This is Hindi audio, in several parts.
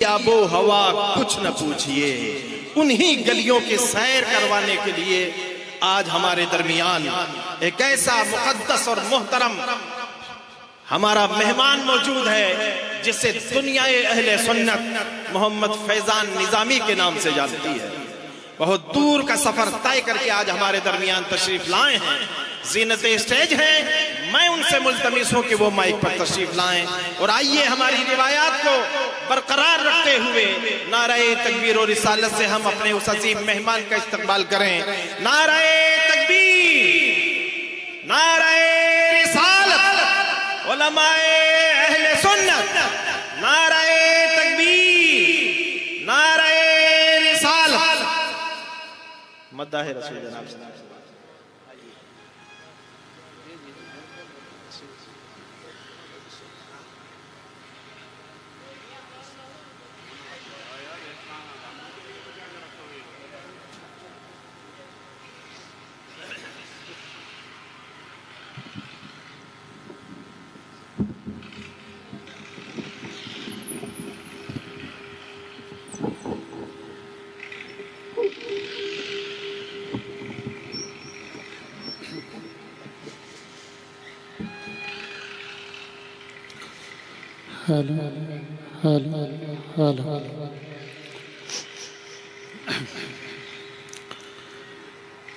आबो हवा कुछ न पूछिए, उन्हीं गलियों के सैर करवाने के लिए आज हमारे दरमियान एक ऐसा मुकद्दस और मोहतरम हमारा मेहमान मौजूद है जिसे दुनियाए अहले सुन्नत मोहम्मद फैजान निजामी के नाम से जानती है। बहुत दूर का सफर तय करके आज हमारे दरमियान तशरीफ लाए हैं। ज़ीनत स्टेज है, मैं उनसे मुल्तमिस हूं कि वो माइक पर तशरीफ लाएं और आइए हमारी रिवायात को बरकरार रखते हुए नाराए तकबीर और रिसालत से हम अपने उस अजीम मेहमान का इस्तकबाल करें। नाराए तकबीर, नाराए रिसालत, उलमाए अहले सुन्नत, नाराए तकबीर, नाराए रिसालत, मद्दाह रसूल जनाब। Hello hello hello.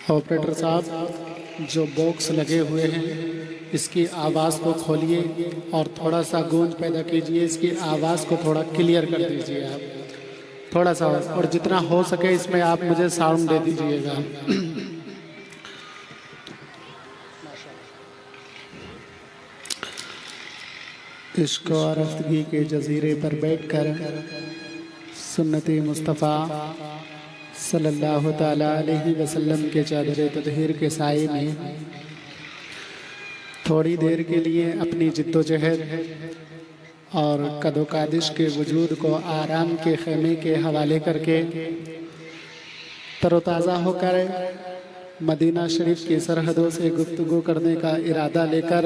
ऑपरेटर साहब, जो बॉक्स लगे हुए हैं इसकी आवाज़ को खोलिए और थोड़ा सा गूंज पैदा कीजिए। इसकी आवाज़ को थोड़ा क्लियर कर दीजिए आप थोड़ा सा, और जितना हो सके इसमें आप मुझे साउंड दे दीजिएगा। इश्क और आराज़गी के जजीरे पर बैठकर सुन्नते मुस्तफ़ा सल्लल्लाहु ताला अलैहि वसल्लम के चादर तदहीर के साए में थोड़ी देर के लिए अपनी जिद्दोजहद और कदोकादिश के वजूद को आराम के खेमे के हवाले करके तरोताज़ा होकर मदीना शरीफ की सरहदों से गुफ्तगू करने का इरादा लेकर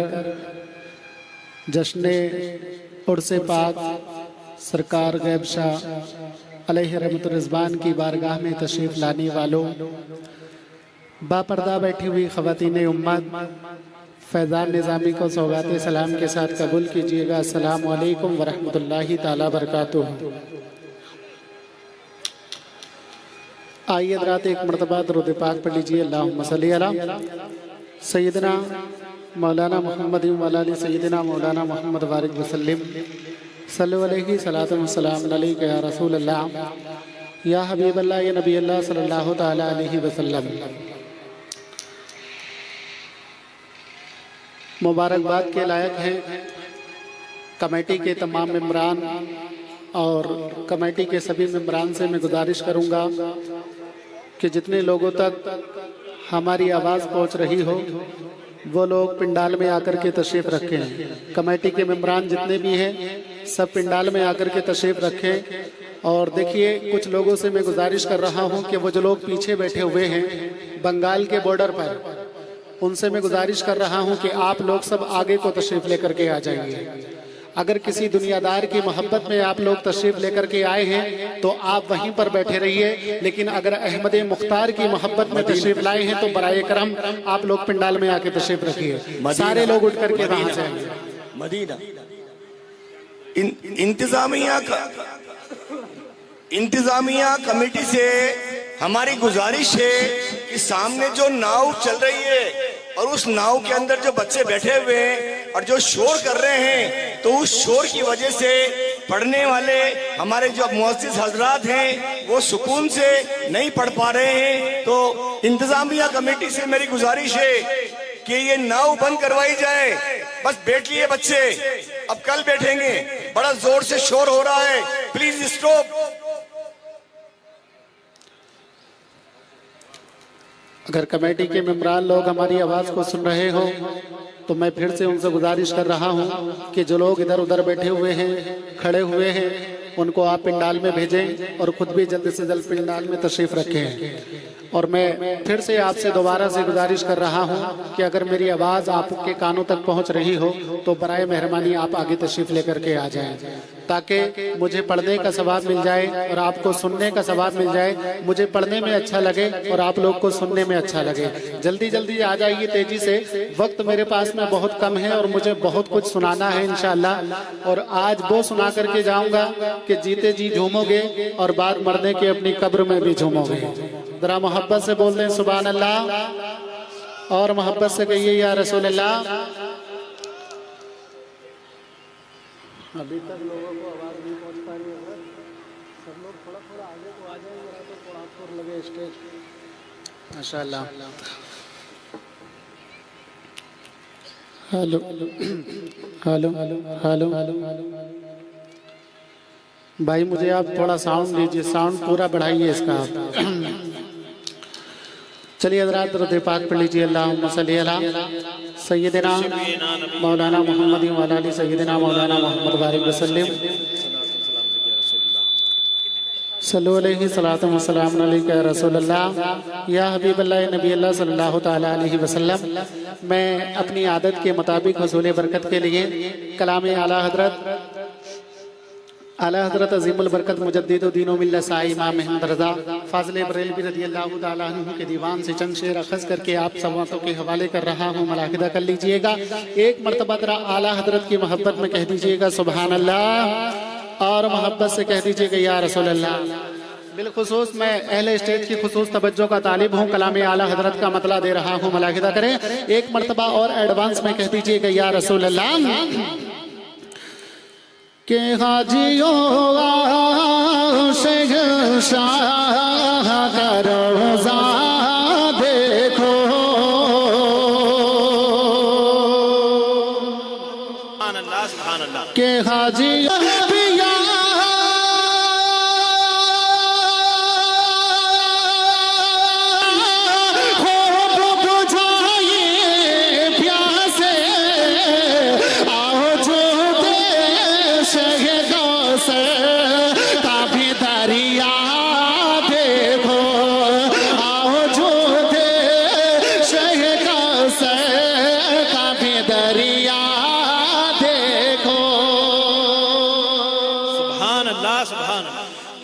जश्न उर्से पाक सरकार गैब शाह अलैहि रहमतुर रिज़वान की बारगाह में तशरीफ़ लाने वालों, बापर्दा बैठी हुई ख़वातीन उम्मत, फैज़ान निज़ामी को सौगात सलाम के साथ कबूल कीजिएगा। अस्सलामु अलैकुम व रहमतुल्लाहि ताला बरकातुहू। आइए हज़रात एक मरतबा दुरूद पाक पढ़ लीजिए। अल्लाहुम्मा सल्ली अला सय्यदना मौलाना मोहम्मद वाली सय्यदना मौलाना मोहम्मद बारिक वसल्लम सल्लल्लाहु अलैहि सलातु वस्सलाम अलैका या रसूल अल्लाह या हबीब अल्लाह या नबी अल्लाह सल्लल्लाहु ताला अलैहि वसल्लम। मुबारकबाद के लायक हैं कमेटी के तमाम मेंबरान और कमेटी के सभी मेंबरान से मैं गुजारिश करूंगा कि जितने लोगों तक हमारी आवाज़ पहुंच रही हो वो लोग पिंडाल में आकर के तशरीफ़ रखें। कमेटी के मेंबरान जितने भी हैं सब पिंडाल में आकर के तशरीफ़ रखें। और देखिए, कुछ लोगों से मैं गुजारिश कर रहा हूं कि वो जो लोग पीछे बैठे हुए हैं बंगाल के बॉर्डर पर, उनसे मैं गुजारिश कर रहा हूं कि आप लोग सब आगे को तशरीफ़ लेकर के आ जाइए। अगर किसी दुनियादार की मोहब्बत में आप लोग तशरीफ़ लेकर के आए हैं तो आप वहीं पर बैठे रहिए, लेकिन अगर अहमद मुख्तार की मोहब्बत में तशरीफ़ लाए हैं तो बराए करम आप लोग पिंडाल में आके तशरीफ़ रखिए। सारे लोग उठ करके वहां से मदीना इंतजामिया कमेटी से हमारी गुजारिश है कि सामने जो नाव चल रही है और उस नाव के अंदर जो बच्चे बैठे हुए हैं और जो शोर कर रहे हैं, तो उस शोर की वजह से पढ़ने वाले हमारे जो मुअज्जिज़ हजरात हैं वो सुकून से नहीं पढ़ पा रहे हैं। तो इंतजामिया कमेटी से मेरी गुजारिश है कि ये नाव बंद करवाई जाए। बस बैठ लिए बच्चे, अब कल बैठेंगे। बड़ा जोर से शोर हो रहा है, प्लीज स्टॉप। अगर कमेटी के मेंबरान लोग हमारी आवाज़ को सुन रहे हो तो मैं फिर से उनसे गुजारिश कर रहा हूं कि जो लोग इधर उधर बैठे हुए हैं, खड़े हुए हैं, उनको आप पिंडाल में भेजें और ख़ुद भी जल्द से जल्द पिंडाल में तशरीफ़ रखें। और मैं फिर से आपसे दोबारा से गुजारिश कर रहा हूं कि अगर मेरी आवाज़ आपके कानों तक पहुंच रही हो तो बराए मेहरबानी आप आगे तशरीफ़ लेकर के आ जाएं। ताकि मुझे पढ़ने का सवाब मिल जाए और आपको सुनने का सवाब मिल जाए। मुझे पढ़ने में अच्छा लगे और आप लोग को सुनने में अच्छा लगे। जल्दी जल्दी आ जाइए तेजी से, वक्त मेरे पास में बहुत कम है और मुझे बहुत कुछ सुनाना है इंशाअल्लाह। और आज वो सुना करके जाऊंगा कि जीते जी झूमोगे और बाद मरने के अपनी कब्र में भी झूमोगे। जरा मोहब्बत से बोल दें सुभान अल्लाह और मोहब्बत से कहिए या रसूल अल्लाह। अभी तक लोगों को आवाज नहीं पहुंच पा रही है, सब लोग थोड़ा थोड़ा आगे को आ जाए जरा, तो थोड़ा थोड़ा लगे स्टेज। माशाअल्लाह। हेलो हेलो हेलो हेलो भाई, मुझे आप थोड़ा साउंड दीजिए, साउंड पूरा बढ़ाइए इसका आप। चलिए हज़रात दुरूद पाक पढ़ लीजिए। अल्लाहुम्मा सल्ली अला सय्यिदिना मौलाना मोहम्मद व अला आलि सय्यिदिना मौलाना मोहम्मद बारिक वसल्लम सल्लल्लाहु अलैहि सलातु व सलाम अलैका या रसूलल्लाह या हबीबल्लाह नबी अल्लाह सल्लल्लाहु तआला अलैहि वसल्लम। मैं अपनी आदत के मुताबिक हुसूल बरकत के लिए कलाम आला हज़रत अज़ीमुल बरकत मुजद्दिद दीन व मिल्लत साई इमाम अहमद रज़ा फाज़िल बरेलवी रज़ियल्लाहु ताला अन्हु के दीवान से चंद शेर अख़ज़ करके आप समातों के हवाले कर रहा हूँ। मुलाहिदा कर लीजिएगा। एक मरतबा जरा आला हज़रत की मोहब्बत में कह दीजिएगा सुभान अल्लाह और मोहब्बत से कह दीजिएगा या रसूल अल्लाह। बिलखुसूस मैं अहले स्टेज की खुसूस तवज्जो का तालिब हूँ। कलाम आला हज़रत का मतला दे रहा हूँ, मुलाहिदा करें। एक मरतबा और एडवांस में कह दीजिएगा या रसूल अल्लाह के हाजियों शहंशाह का रोज़ा देखो, सुभान अल्लाह। के हाजियों पिया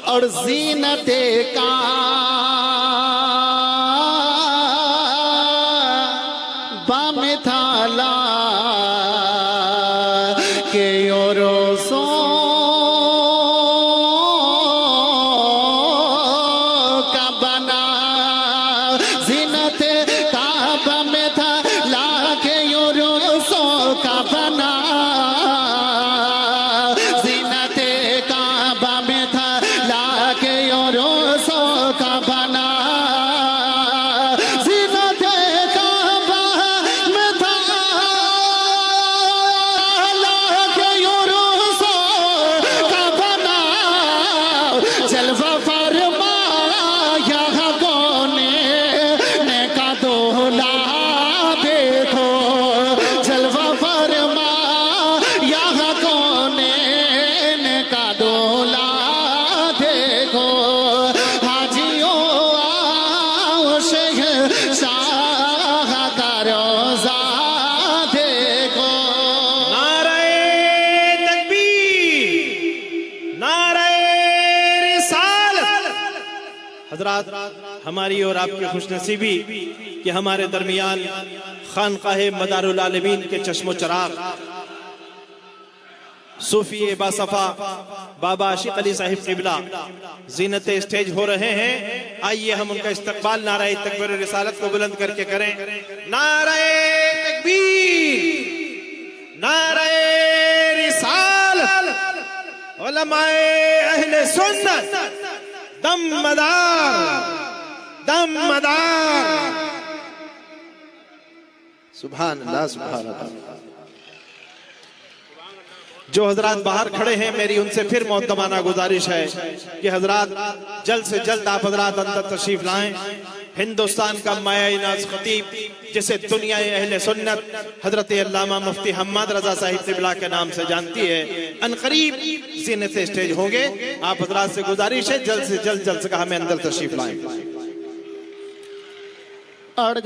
और ज़ीनते का बामे थाला के ओरोसो का बना, ज़ीनते का बामे थाला के ओरोसो का बना, हमारी और आपकी खुशनसीबी कि हमारे दरमियान खानकाहे मदारुल आलमीन के चश्मो चराग सूफी बासफा बाबा आशिक अली साहिब क़िबला ज़ीनत स्टेज हो रहे हैं। आइए हम उनका इस्तकबाल नारे तकबीर रिसालत को बुलंद करके करें। नारे तकबीर, नारे रिसालत, उलमाए अहले सुन्नत दमदार दमदार। सुभान अल्लाह, सुभान अल्लाह। जो हजरात बाहर खड़े हैं, मेरी उनसे फिर मोहतरमाना गुजारिश है कि हजरात जल्द से जल्द आप हजरात अंदर तशरीफ लाएं। हिंदुस्तान का माया-ए-नाज़ खतीब जिसे दुनिया अहले सुन्नत हजरत अल्लामा मुफ्ती हम्मद रजा साहिब क़िबला के नाम से जानती है, अनकरीब ज़ीनत स्टेज होंगे। आप हजरात से गुजारिश है जल्द से जल्द जलसा हमें अंदर तशरीफ लाएं। और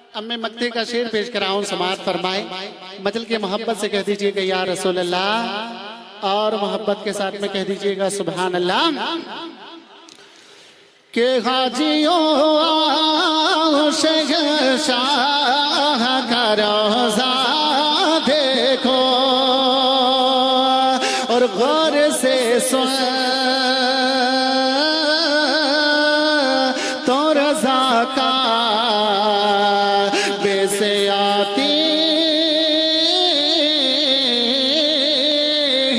अब मैं मक्ते का शेर पेश कराऊं, समाअत फरमाए। मजल के मोहब्बत से कह दीजिएगा या रसूल अल्लाह और मोहब्बत के साथ में कह दीजिएगा सुभान अल्लाह। के हाजियों शहंशाह का रोज़ा देखो और गौर से सुन तो रज़ा का बेसे आती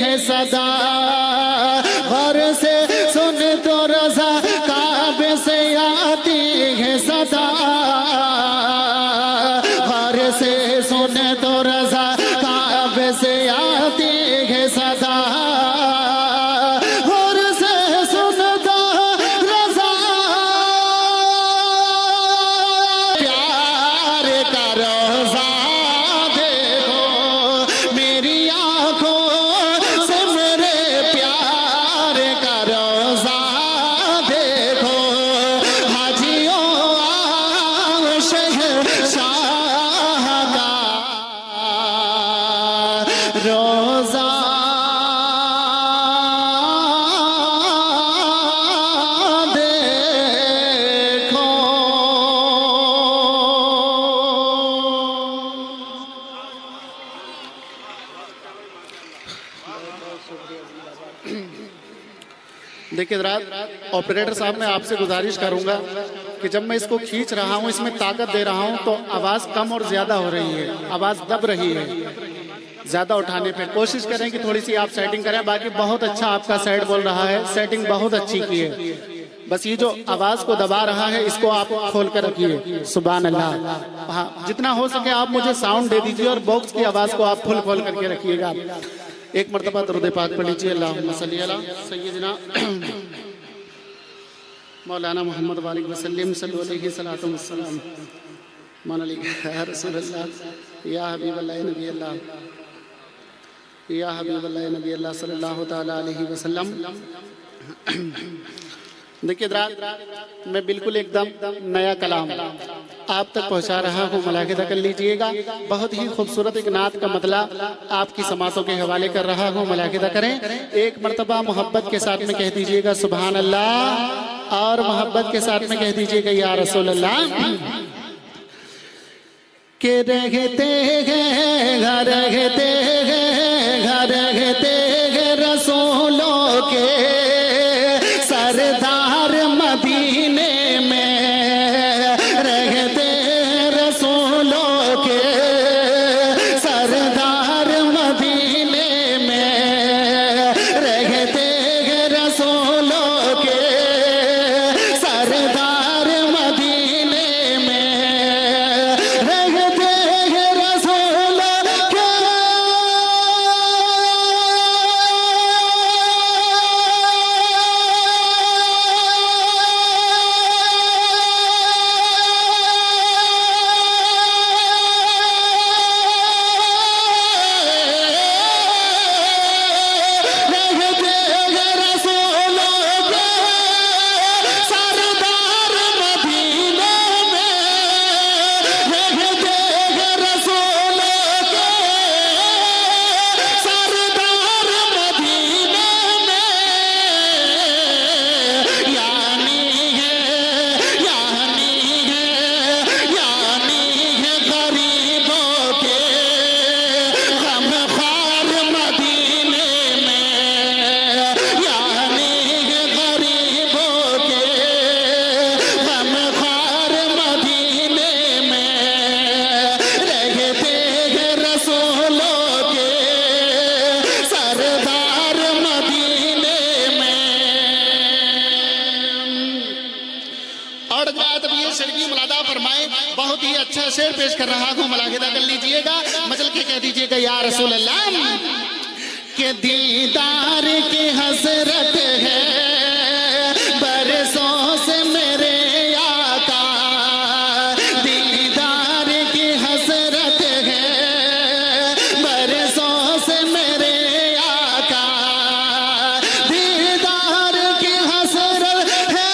है सदा। गौर से सुन तो रज़ा का बेसे आती है सदा। गौर से सुन तो रज़ा का बेसे आती है सदा। देखिए जरा ऑपरेटर साहब, मैं आपसे गुजारिश करूंगा कि जब मैं इसको खींच रहा हूं, इसमें ताकत दे रहा हूं, तो आवाज कम और ज्यादा हो रही है, आवाज दब रही है। ज्यादा उठाने पे कोशिश करें कि थोड़ी सी आप सेटिंग करें। बाकी बहुत अच्छा आपका सेट बोल रहा है, सेटिंग बहुत अच्छी की है। बस ये जो आवाज को दबा रहा है इसको आप खोल कर रखिए। सुभान अल्लाह। हाँ, जितना हो सके आप मुझे साउंड दे दीजिए और बॉक्स की आवाज को आप फुल खोल करके रखिएगा। एक मरतबा दरूद पाक पढ़ लीजिए। अल्लाहुम्मा सल्ली अला सय्यिदना मौलाना मोहम्मद वालिक वसल्लम सल्लल्लाहु अलैहि सलातु वस्सलाम मौला या रसूल अल्लाह या हबीब अल्लाह नबी अल्लाह या हबीब अल्लाह नबी अल्लाह सल्लल्लाहु तआला अलैहि वसल्लम। देखिए मैं बिल्कुल एकदम नया कलाम आप तक पहुंचा रहा हूँ, मुलाहिदा कर लीजिएगा। बहुत ही खूबसूरत एक नात का मतलब आपकी समातों के हवाले कर रहा हूँ, मुलाहिदा करें। एक मरतबा मोहब्बत के साथ में कह दीजिएगा सुभान अल्लाह और मोहब्बत के साथ में कह दीजिएगा या रसूल अल्लाह। के रहते हैं घर रहते हैं घर रहते हैं रसूलों के सरदार मदीने में रहते रसूलों के सरदार मदीने में रहते रसूलों के सरदार मदीने में रहते रसूलों के। बहुत ही अच्छा शेर पेश कर रहा हूँ, मुलाहिदा कर लीजिएगा। मचल के कह दीजिएगा या रसूल अल्लाह के दीदार की हसरत है बरसों से मेरे आका। दीदार की हसरत है बरसों से मेरे आका। दीदार की हसरत है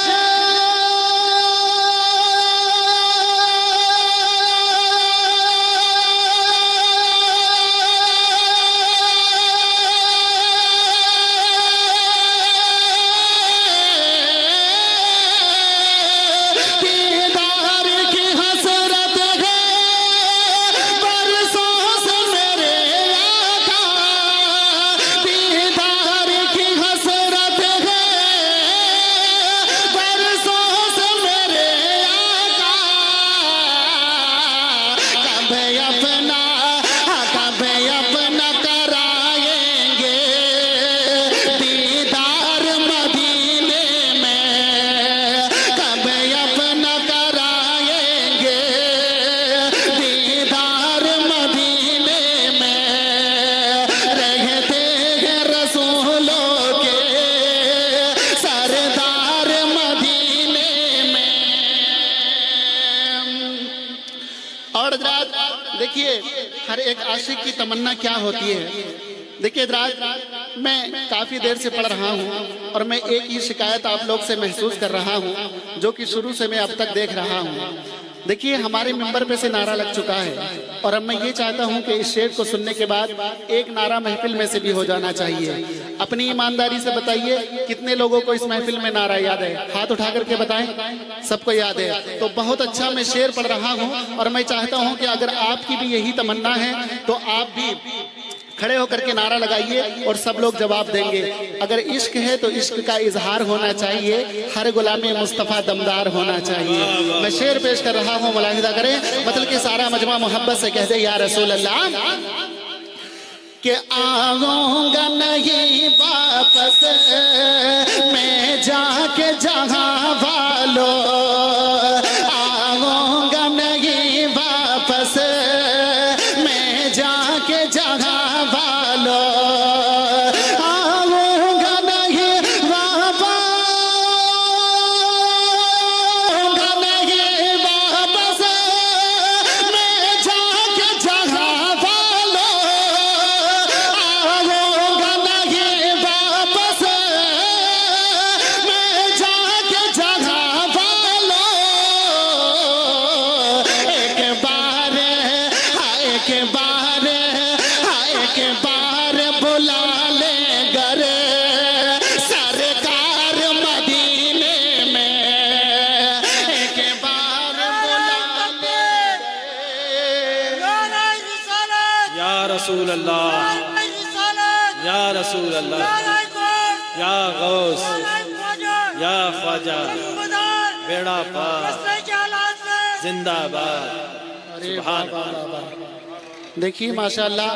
हर एक आशिक की तमन्ना क्या होती है। देखिए हजरात, मैं काफी देर से पढ़ रहा हूँ और मैं एक ही शिकायत आप लोग से महसूस कर रहा हूँ, जो कि शुरू से मैं अब तक देख रहा हूँ। देखिए हमारे मिंबर पे से नारा लग चुका है और अब मैं ये चाहता हूँ कि इस शेर को सुनने के बाद एक नारा महफिल में से भी हो जाना चाहिए। अपनी ईमानदारी से बताइए कितने लोगों को इस महफिल में नारा याद है, हाथ उठा करके बताएं। सबको याद है, तो बहुत अच्छा मैं शेर पढ़ रहा हूँ और मैं चाहता हूँ कि अगर आपकी भी यही तमन्ना है तो आप भी खड़े होकर के नारा लगाइए और सब लोग जवाब देंगे। अगर इश्क है तो इश्क का इजहार होना चाहिए, हर गुलामी मुस्तफा दमदार होना चाहिए। मैं शेर पेश कर रहा हूँ, मुलाहिजा करें। मतलब कि सारा मजमा मोहब्बत से कहते या रसूल अल्लाह कि आऊंगा नहीं वापस मैं जाके जहां वालों, आऊंगा नहीं वापस मैं जाके जहां वालों, आऊंगा नहीं वापस, आऊंगा नहीं वापस मैं जाके जहां वालों, आऊंगा नहीं वापस मैं जाके जहां वालों। एक बार, एक बार, एक बार बुला ले गर सरकार मदीने में, एक बार बुला ले या रसूल अल्लाह, या रसूल अल्लाह, या गौस, या ख्वाजा, बेड़ा पार जिंदाबाद। सुभान अल्लाह। देखिए माशाअल्लाह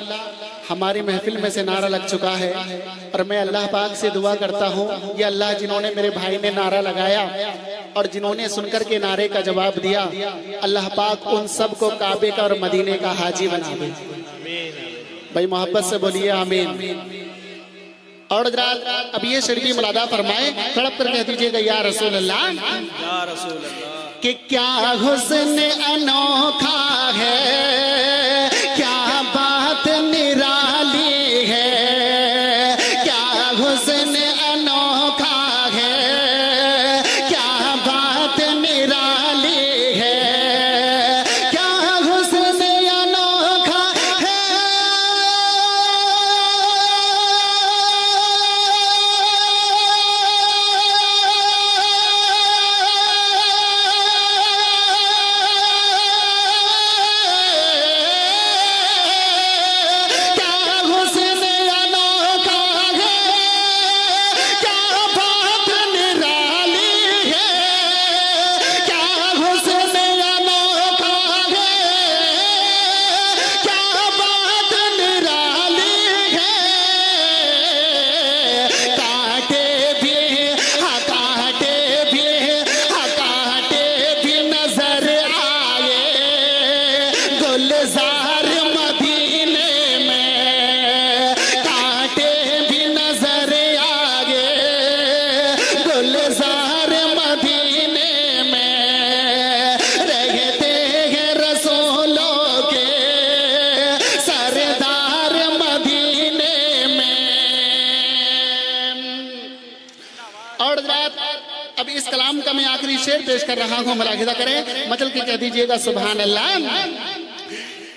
हमारी महफिल में से नारा लग चुका है और मैं अल्लाह पाक से दुआ करता हूँ, ये अल्लाह जिन्होंने मेरे भाई ने नारा लगाया और जिन्होंने सुनकर के नारे का जवाब दिया, अल्लाह पाक उन सब को काबे का और मदीने का हाजी बना दे। भाई मोहब्बत से बोलिए आमीन। और अब ये शरीफ मुलादा फरमाए, तड़प कर कह दीजिएगा या रसूल अल्लाह, या रसूल अल्लाह। कि क्या हुस्न अनोखा है, क्या बात निराली है, क्या हुस्न अनोखा है, क्या बात निराली है, क्या हुस्न अनोखा है, गुलजार मदीने में, कांटे भी नजर आए गुलजार मदीने में, रहते हैं रसूलों के सरदार मदीने में। और अब इस कलाम का मैं आखिरी शेर पेश कर रहा हूँ, मुलाहिजा करें, मतलब कि कह दीजिएगा सुभान अल्लाह।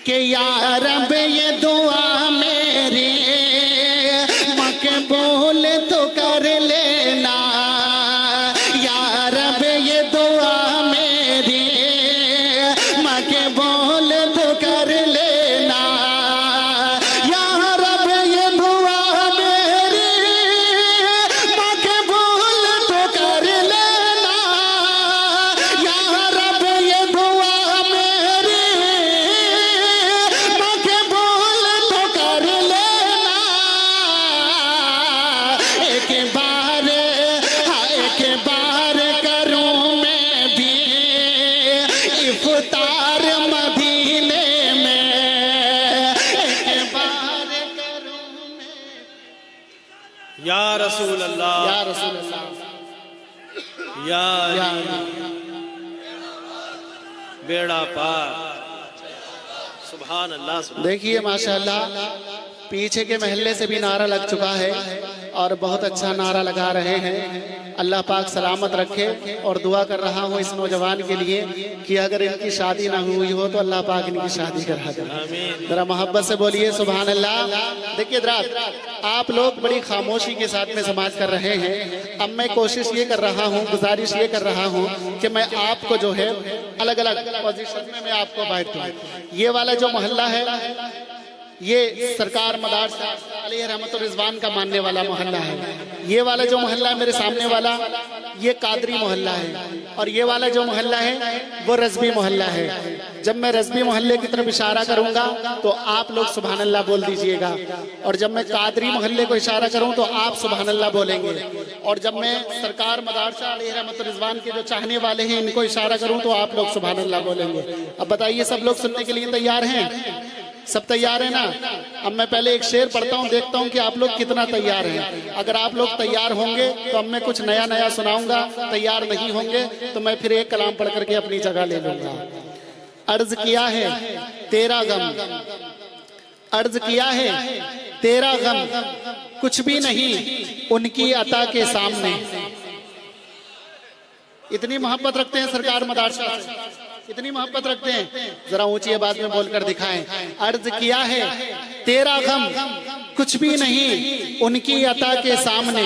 कि या रब ये दुआ मेरी मकबूल तो कर लेना, या रब ये दुआ मेरी मकबूल तो कर लेना, या रब ये दुआ मेरी मकबूल तो कर लेना, या रब ये दुआ मेरी मकबूल तो कर लेना। एक बार, एक बार करूं मैं भी इफ्तार मदीने में, एक बार करूं मैं। या रसूल अल्लाह, या रसूल अल्लाह, या या अली, बेड़ा पार। सुभान अल्लाह, सुभान। देखिए माशाल्लाह पीछे के महल्ले से भी नारा लग चुका है और बहुत अच्छा नारा लगा रहे हैं। अल्लाह पाक सलामत रखे और दुआ कर रहा हूँ इस नौजवान के लिए कि अगर इनकी शादी ना हुई हो तो अल्लाह पाक इनकी शादी करा दे। जरा मोहब्बत से बोलिए सुभान अल्लाह। देखिए रात आप लोग बड़ी खामोशी के साथ में समाज कर रहे हैं। अब मैं कोशिश ये कर रहा हूँ, गुजारिश ये कर रहा हूँ कि मैं आपको जो है अलग अलग पोजीशन में मैं आपको बांटूं। ये वाला जो मोहल्ला है ये सरकार मदारसा अलैहि रहमत रिजवान का मानने वाला मोहल्ला है। ये वाला जो मोहल्ला है मेरे सामने वाला ये कादरी मोहल्ला है और ये वाला जो मोहल्ला है वो रज़वी मोहल्ला है। जब मैं रज़वी मोहल्ले की तरफ इशारा करूंगा तो आप लोग सुभान अल्लाह बोल दीजिएगा और जब मैं कादरी मोहल्ले को इशारा करूं तो आप सुभान अल्लाह बोलेंगे और जब मैं सरकार मदारसा अलैहि रहमत रिजवान के जो चाहने वाले हैं इनको इशारा करूं तो आप लोग सुभान अल्लाह बोलेंगे। अब बताइए सब लोग सुनने के लिए तैयार हैं? सब तैयार है ना? अब मैं पहले एक शेर पढ़ता हूँ, देखता हूँ कि आप लोग कितना तैयार हैं। अगर आप लोग तैयार होंगे तो अब मैं कुछ नया नया सुनाऊंगा, तैयार नहीं होंगे तो मैं फिर एक कलाम पढ़ करके अपनी जगह ले लूंगा। अर्ज किया है तेरा गम, अर्ज किया है तेरा गम, कुछ भी नहीं उनकी अता के सामने। इतनी मोहब्बत रखते हैं सरकार मदरसा से, इतनी मोहब्बत रखते हैं, जरा ऊंची आवाज में बोलकर दिखाएं। अर्ज किया है तेरा गम, कुछ भी नहीं उनकी अता के सामने।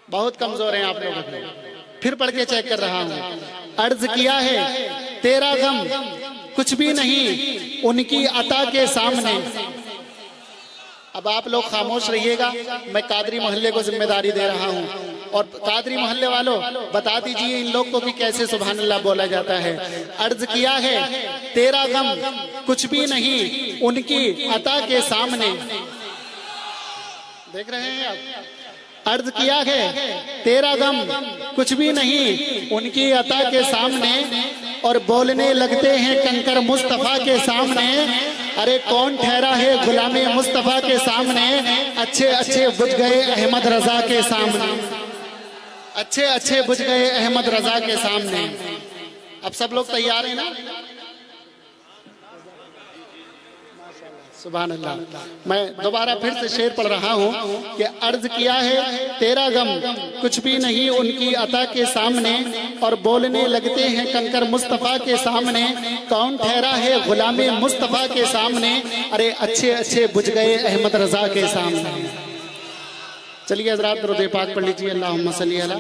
बहुत कमजोर हैं आप लोग, फिर पढ़ के चेक कर रहा हूं। अर्ज किया है तेरा गम, कुछ भी नहीं उनकी अता के सामने। अब आप लोग खामोश रहिएगा, मैं कादरी मोहल्ले को जिम्मेदारी दे रहा हूं और कादरी मोहल्ले वालों बता दीजिए इन लोग को कि कैसे सुभान अल्लाह बोला जाता है। अर्ज किया है तेरा गम, कुछ भी नहीं उनकी अता के सामने। देख रहे हैं आप? अर्ज किया है तेरा गम, कुछ भी नहीं उनकी अता के सामने और बोलने लगते हैं कंकर मुस्तफा के सामने। अरे कौन ठहरा है गुलामे मुस्तफा के सामने, अच्छे अच्छे बुझ गए अहमद रजा के सामने, अच्छे अच्छे बुझ गए अहमद रजा के सामने। अब सब लोग तैयार हैं ना? सुभान अल्लाह। मैं दोबारा फिर से शेर पढ़ रहा हूँ कि अर्ज किया है तेरा गम, कुछ भी नहीं उनकी अता के सामने और बोलने लगते हैं कंकर मुस्तफा के सामने। कौन ठहरा है गुलामे मुस्तफा के सामने, अरे अच्छे अच्छे बुझ गए अहमद रजा के सामने। चलिए हज़रात दरूद पाक पढ़ लीजिए। अल्लाहुम्मा सल्ली अला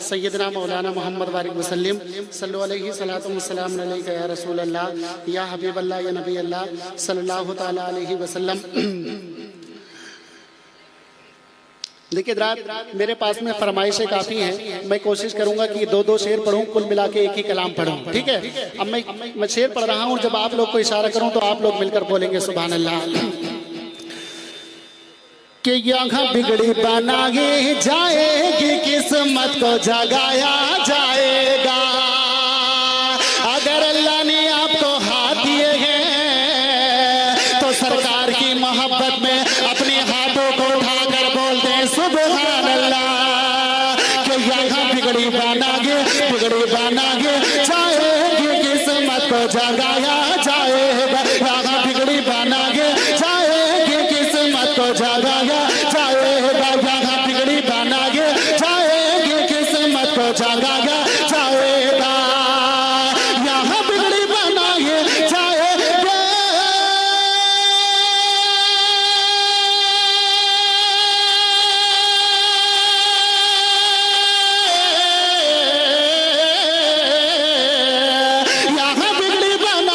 सय्यदना मौलाना मोहम्मद बारिक वसल्लम सल्लल्लाहु अलैहि सलातु वस्सलाम अलैका या रसूल अल्लाह या हबीब अल्लाह या नबी अल्लाह सल्लल्लाहु तआला अलैहि वसल्लम। देखिए हज़रात मेरे पास में फरमाइशें काफ़ी हैं, मैं कोशिश करूंगा कि दो दो शेर पढ़ूं, कुल मिला के एक ही कलाम पढ़ूं, ठीक है? अब मैं शेर पढ़ रहा हूं, जब आप लोग को इशारा करूं तो आप लोग मिलकर बोलेंगे सुभान अल्लाह। कि यहाँ बिगड़ी बनाई जाएगी, किस्मत को जगाया जाएगा। अगर अल्लाह ने आपको हाथ दिए हैं तो सरकार की मोहब्बत में अपने हाथों को उठाकर बोलते हैं सुभान अल्लाह। कि यहाँ बिगड़ी बनाई जाएगी, किस्मत को जगाया जाएगा। यहाँ बिगड़ी बनाई जाएगी, किस्मत को जगाया जाएगा। यहाँ बिगड़ी बनाई जाएगी, किस्मत को जगाया जाएगा। यहाँ बिगड़ी बनाई जाएगा। यहाँ बिगड़ी बनाई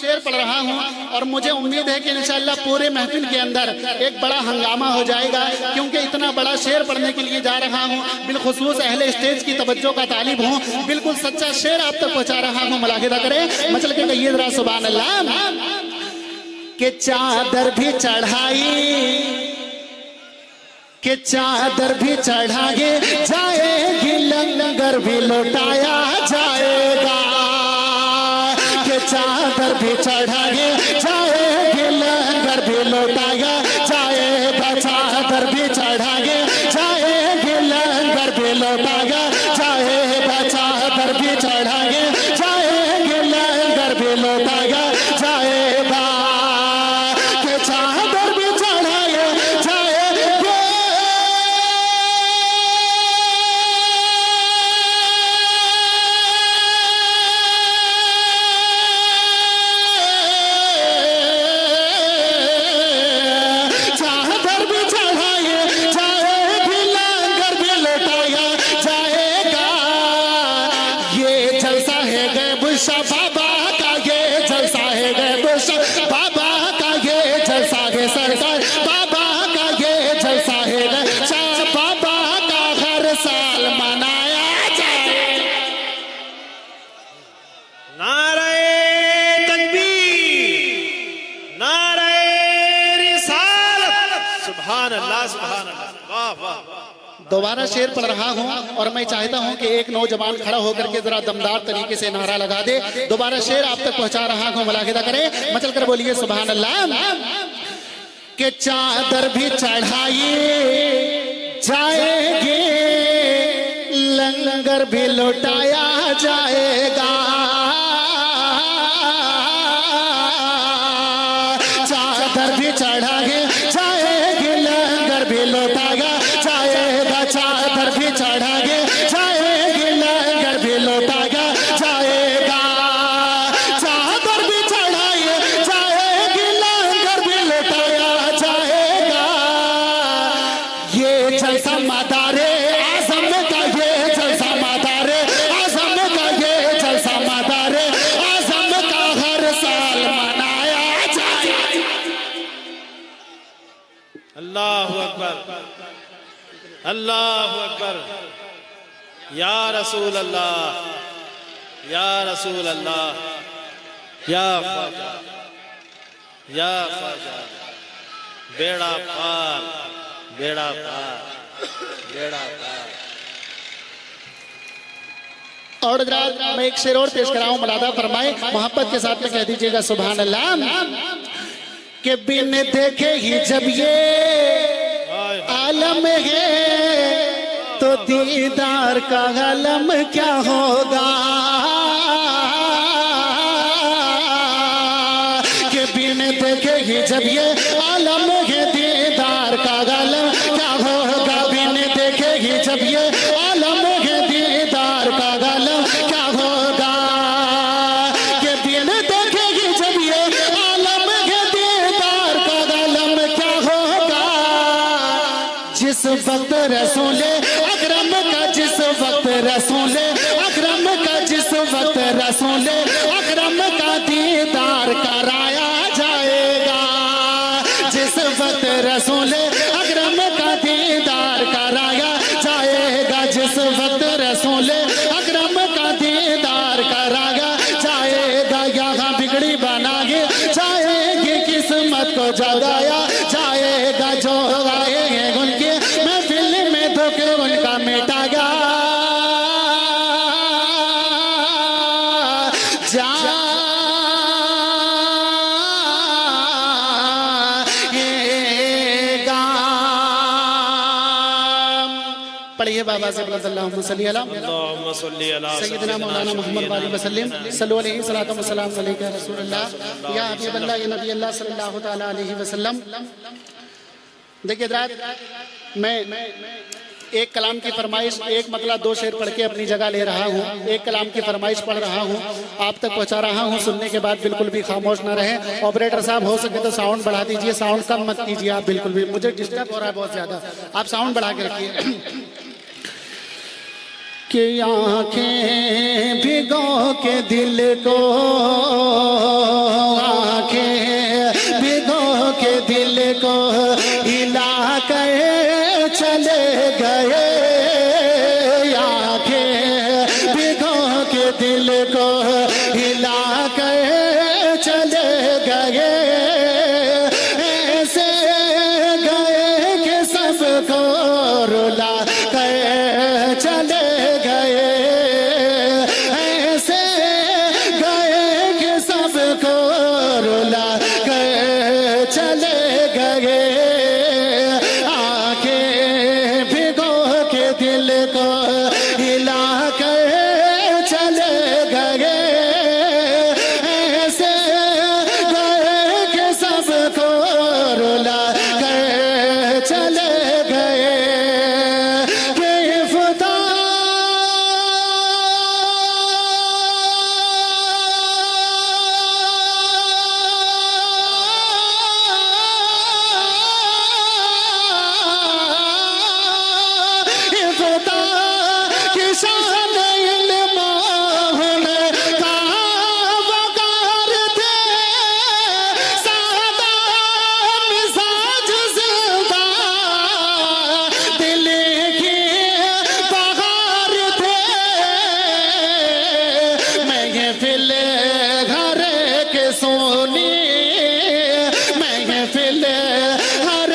शेर पढ़ रहा हूँ और मुझे उम्मीद है कि इंशाअल्लाह पूरे महफिल के अंदर एक बड़ा हंगामा हो जाएगा, क्योंकि इतना बड़ा शेर पढ़ने के लिए जा रहा हूँ। बिलखुसूस अहले स्टेज की तवज्जो का तालिब हूँ, बिल्कुल सच्चा शेर आप तक पहुँचा रहा हूँ। मुलाहिदा करें, मचल के कहिए जरा सुभान अल्लाह। के चादर भी चढ़ाई, के चादर भी चढ़ाए जाएगी, लंगर भी लौटाया जाएगा। के चादर भी चढ़ाए जाएगी, लंगर भी लौटाया जाएगा। चादर भी चढ़ाए जाएगी, लंगर भी लौटाया जाएगा। चादर भी चढ़ाए जाएगी, लंगर भी लौटाया जाएगा। के चादर भी चढ़ाए जाएगी, चादर भी चढ़ाए जाएगी, लंगर भी लौटाया जाएगा। ये जलसा है गैबुशा बाबा का, ये जलसा है गैबुशा बाबा का, ये जलसा है सरकार बाबा का, ये जलसा है गैबुशा बाबा का, हर साल मनाया जाए। नारे तकबीर, नारे रिसालत, सुभान अल्लाह, सुभान अल्लाह, वाह वाह वाह। दोबारा शेर पढ़ रहा हूँ और मैं चाहता हूँ कि एक नौजवान खड़ा होकर के जरा दमदार तरीके से नारा लगा दे। दोबारा शेर आप तक पहुँचा रहा हूँ, मुलाहिदा करें, मचल कर बोलिए सुभान अल्लाह। के चादर भी चढ़ाई जाएगी, लंगर भी लौटाया जाएगा। चादर भी चढ़ाए जाएगी, लंगर भी लौटाया जाएगा। चादर भी चढ़ाए जाएगी, लंगर भी लौटाया जाएगा। चादर भी चढ़ाए जाएगी, लंगर भी लौटाया जाएगा। ये जलसा मदारे आज़म का, ये जलसा मदारे आज़म का, ये जलसा मदारे आज़म का, हर साल मनाया जाए। अल्लाहु अकबर, अल्लाहु अकबर। या रसूल अल्लाह, या रसूल अल्लाह, या ख्वाजा, या ख्वाजा। बेड़ा पार, बेड़ा पार, बेड़ा पार। और हज़रात, मैं एक शेर और पेश कराऊं, मुलादा फरमाए, मोहब्बत के साथ में कह दीजिएगा सुभान अल्लाह। के बिन देखे ही जब ये आलम है, तो दीदार का आलम क्या होगा। के बिन देखे ही जब ये आलम है, दीदार का आलम क्या होगा। बिन देखे ही जब ये आलम है, दीदार का आलम क्या होगा। के बिन देखे ही जब ये आलम है, दीदार का आलम क्या होगा। जिस वक्त रसूले अकरम का, जिस वक्त रसूले अकरम का, जिस वक्त रसूले अकरम का दीदार कराया जाएगा। जिस वक्त रसूले अकरम का दीदार कराया जाएगा। जिस वक्त रसूले अकरम का दीदार कराया जाएगा। यहाँ बिगड़ी बनाए जाएगी, किस्मत को जगाया जाएगा। जो आए हैं उनके महफिल में धोखे उनका मिटाया जाएगा। पढ़िए बाबा से अल्लाहुम्मा सल्ली अला अल्लाहुम्मा सल्ली अला सय्यिदना मौलाना मोहम्मद वाली वसल्लम सल्लल्लाहु अलैहि सलातो व सलाम अलैका या रसूलल्लाह या हबीब अल्लाह या नबी अल्लाह सल्लल्लाहु तआला अलैहि वसल्लम। देखिए हज़रात, मैं एक कलाम की फरमाइश, एक मतलब दो शेर पढ़ के अपनी जगह ले रहा हूँ। एक कलाम की फरमाइश पढ़ रहा हूँ, आप तक पहुँचा रहा हूँ। सुनने के बाद बिल्कुल भी खामोश ना रहे। ऑपरेटर साहब हो सके तो साउंड बढ़ा दीजिए, साउंड कम मत कीजिए आप बिल्कुल भी, मुझे डिस्टर्ब हो रहा है बहुत ज़्यादा। आप साउंड बढ़ा के रखिए। कि आँखें भिगो के दिल को सबको रुला कर चले गए, ऐसे गए कि सबको रुला कर चले गए। आंखें भिगो के दिल को हिला कर चले गए, ऐसे गए कि सबको रुला कर चले गए। कि खुदा खुदा की शान इल्म हुनर का वकार थे, सादा मिजाज जिंदा दिल की बहार थे। महफिल घर के सोनी, महफिल घर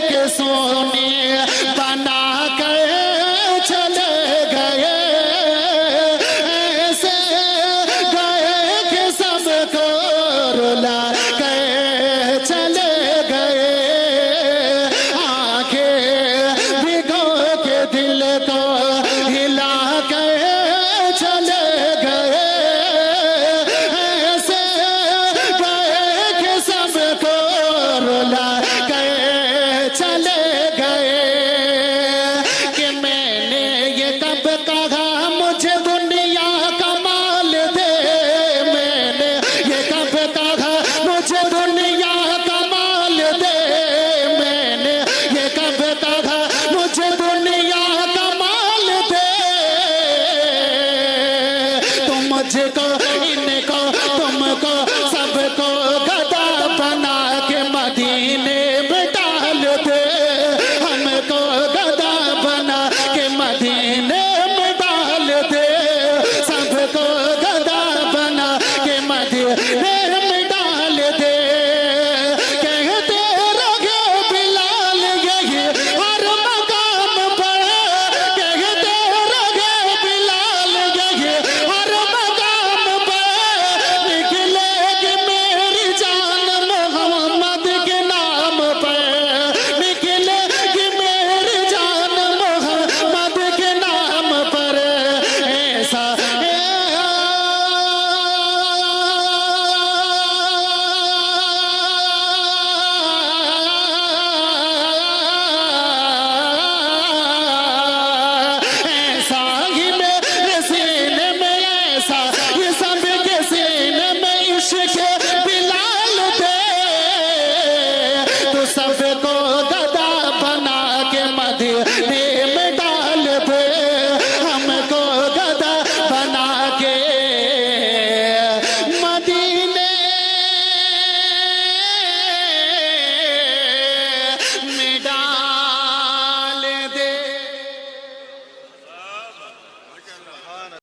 के सोनी बना कर चले गए, ऐसे गए कि सबको रुला कर चले गए। आंखें भिगो के दिल को हिला कर चले गए, ऐसे गए कि सबको रुला कर चले गए। कि मैंने ये कब कहा मुझे दुनिया का माल दे, मैंने ये कब कहा मुझे दुनिया का माल दे, मैंने ये कब कहा